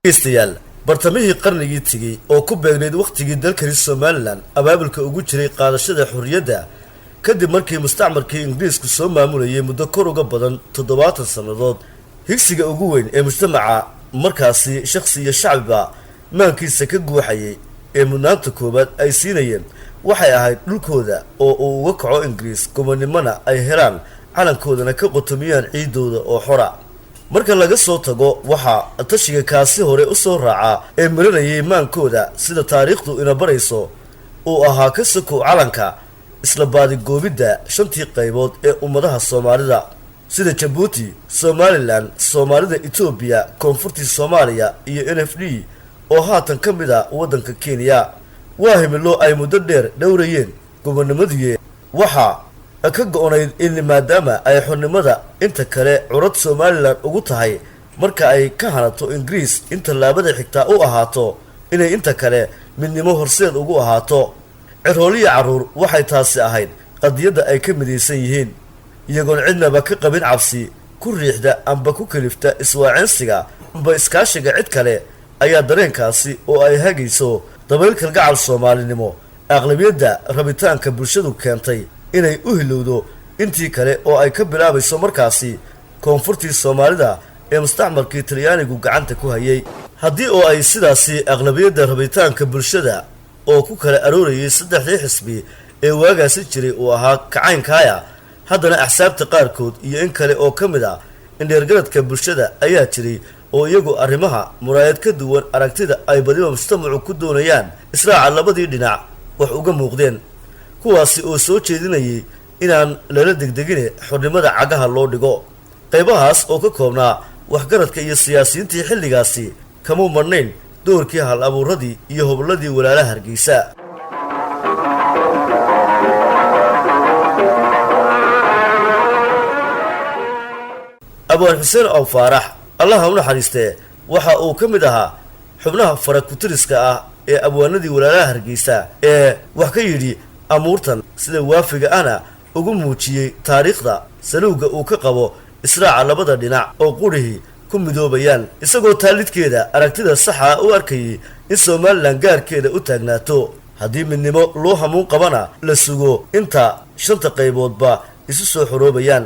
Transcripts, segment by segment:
istayaal bartamihii qarnigii tigay oo ku beegneyd waqtigii dalkani Somaliland abaabulka ugu jiray qaadashada xurriyadda kadib markii mustacmarkii Ingiriisku soo maamulayay muddo kor uga badan 70 sanadood higsiga ugu weyn ee mujtamaca markaasi shakhsi iyo shacbiba maankiisa ka guuxayay ee mudnaanta koobaad ay siinayeen waxay ahayd dhulkooda oo uu uga kaco Ingiriis gobonimada ay helaan calankoodana ka qotomiyaan ciidooda oo xora marka laga soo tago waxa tashiga kaasi hore u soo raaca ee marinayay maankooda sida taariikhdu ina barayso oo ahaa ka soko calanka isla baadi goobida shantii qaybood ee ummadaha Soomaalida sida Djibouti, Somaliland, Soomaalida, Ethiopia, Koonfurta Soomaaliya iyo NFD oo haatan ka mid ah wadanka Kenya waa himilo ay muddo dheer dhowrayeen gobonnimadii waxa ka go'onayd in maadaama ay xornimada inta kale curad Somaliland ugu tahay marka ay ka hanato Ingiriis inta laabada xigta u ahaato inay inta kale midnimo horseed ugu ahaato cirooliya caruur waxay taasi ahayd qadiyada ay ka midaysan yihiin iyagoon cidnaba ka qabin cabsi ku riixda amba ku kalifta iswaacinsiga amba iskaashiga cid kale ayaa dareenkaasi oo ay hagayso dabayl kalgacal Soomaalinimo aqlabiyada rabitaanka bulshadu keentay inay u hilowdo intii kale oo ay ka bilaabayso markaasi koonfurtii Soomaalida ee mustacmarkii Talyaanigu gacanta ku hayay haddii oo ay sidaasi aqlabiyada rabitaanka bulshada oo ku kala aroorayay saddexdii xisbi ee waagaasi jiray oo ahaa kacaynkaaya haddana axsaabta qaarkood iyo in kale oo ka mid ah in dheergaradka bulshada ayaa jiray oo iyagu arrimaha muraayad ka duwan aragtida ay badiba mujtamacu ku doonayaan israaca labadii dhinac wax uga muuqdeen kuwaasi oo soo jeedinayay inaan lala degdegine xornimada cagaha loo dhigo qaybahaas oo ka koobnaa waxgaradka iyo siyaasiyiintii xilligaasi kama marnayn doorkii hal abuuradii iyo hobladii walaalaha Hargeysa Abaan Xuseen oo Faarax Allah ha u naxariistee waxa uu ka mid ahaa xubnaha farakutiriska ah ee abwaanadii walaalaha Hargeysa ee wax ka yidhi amuurtan sida waafiga ana ugu muujiyay taariikhda saluuga uu ka qabo israaca labada dhinac oo qurihi ku midoobayaan isagoo taalidkeeda aragtida saxa u arkayay in Somaliland gaarkeeda u taagnaato haddii midnimo loo hamuun qabana la sugo inta shanta qayboodba isu soo xoroobayaan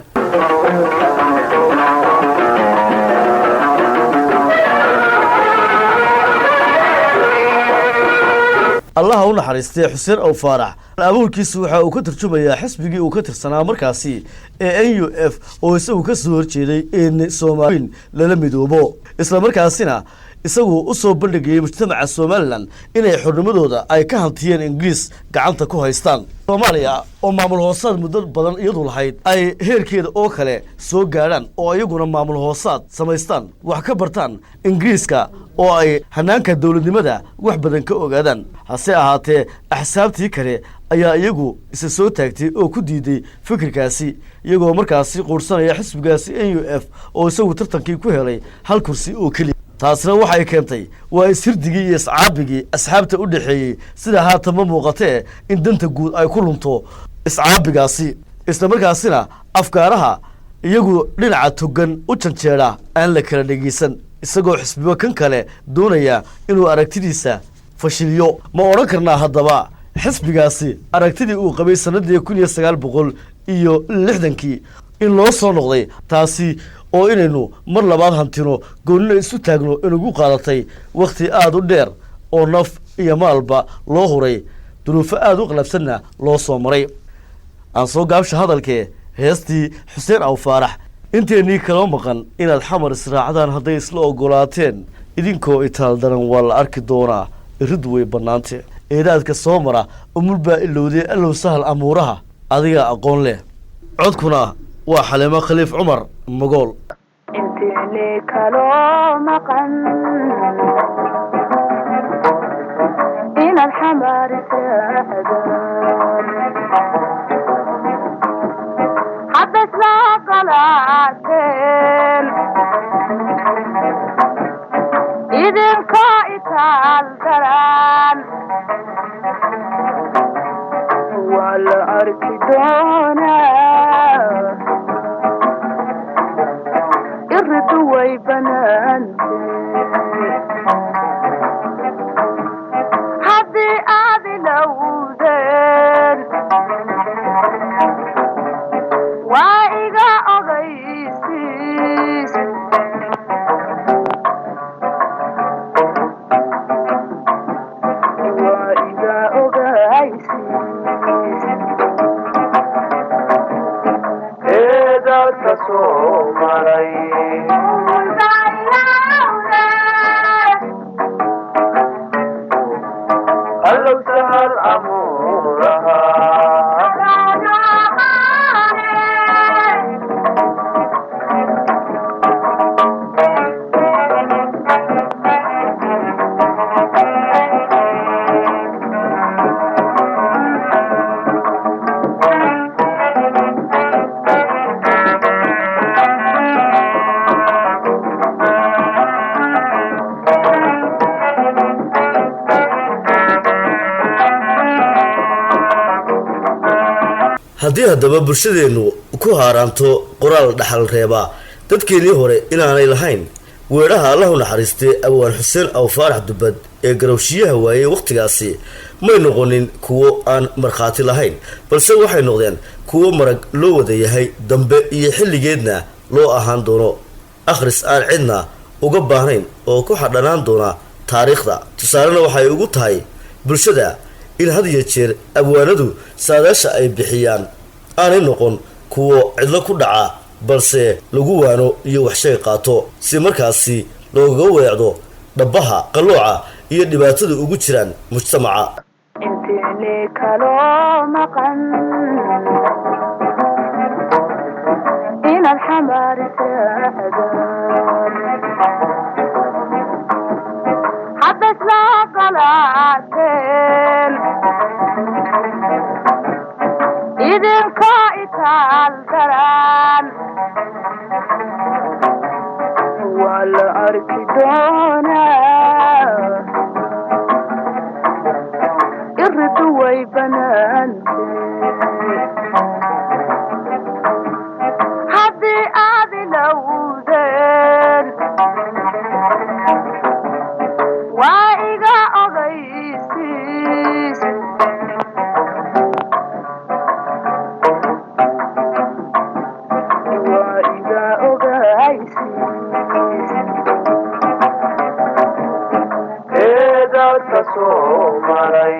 Allah ha u naxariistay Xuseen oo Faarax abuurkiisu waxa uu ka tarjumayaa xisbigii uu ka tirsanaa markaasi ee NUF oo isagu ka soo horjeeday in Soomaaliland lala midoobo isla markaasina isagu u soo bandhigay mujtamaca Somaliland inay xornimadooda ay ka hantiyeen Ingiriis gacanta ku haystaan Soomaaliya oo maamul hoosaad muddo badan iyadu lahayd ay heerkeeda oo kale soo gaaraan oo iyaguna maamul hoosaad samaystaan wax ka bartaan Ingiriiska oo ay hanaanka dawladnimada wax badan ka ogaadaan hase ahaatee axsaabtii kale ayaa iyagu isa soo taagtay oo ku diiday fikirkaasi iyagoo markaasi qoorsanaya xisbigaasi NUF oo isagu tartankii ku helay hal kursi oo kaliya taasna waxay keentay waa isirdigii iyo iscaabigii asxaabta u dhaxeeyay sida haatan ma muuqatee in danta guud ay ku lunto iscaabigaasi isla markaasina afkaaraha iyagu dhinaca togan u janjeera aan la kala dhageysan isagoo xisbiba kan kale doonaya inuu aragtidiisa fashiliyo ma oran karnaa haddaba xisbigaasi aragtidii uu qabay sanadii 1960 in loo soo noqday taasi oo inaynu mar labaad hantino goonina isu taagno inagu qaadatay waqti aad u dheer oo naf iyo maalba loo huray duruufo aad u qalabsanna loo soo maray aan soo gaabsha hadalkee heestii Xuseen oo Faarax inteeni kala maqan inaad xamar israacdaan haday isla ogolaateen idinkoo itaal daran waa la arki doonaa irid way banaante eedaadka soo mara umulba ilowday allow sahal amuuraha adiga aqoon leh codkuna waa Xaleemo Khaliif Cumar Magool inteeni kala maqan inaad xamar israacdaan haday isla ogolaateen idinkoo itaal daran arkidona irridu way banaante haddii aad ilowdeen waa iga ogaysiis waa iga ogaysiis dalka soo maray allow sahal amuuraha haddii haddaba bulshadeennu ku haaraanto qoraal dhaxal reeba dadkeennii hore inaanay lahayn weedhaha allah u naxariistay abwaan xuseen aw faarax dubad ee garowshiyaha waayey wakhtigaasi may noqonin kuwo aan markhaati lahayn balse waxay noqdeen kuwo marag loo wada yahay dambe iyo xilligeedna loo ahaan doono akhris aan cidna uga baahnayn oo ku xadhanaan doona taariikhda tusaalena waxay ugu tahay bulshada in had iyo jeer abwaanadu saadaasha ay bixiyaan aanay noqon kuwo cidlo ku dhaca balse lagu waano iyo waxshay qaato si markaasi looga weecdo dhabbaha qallooca iyo dhibaatada ugu jiraan mujtamaca inteeni kaloo maqan inaad xamaarisaadan hadda isla qalaateen idinka itaal daran waa la arki doonaa irridu way banaante haddii aad ilowdeen waa iga ogaysiis waa iga ogaysiis dalka soo maray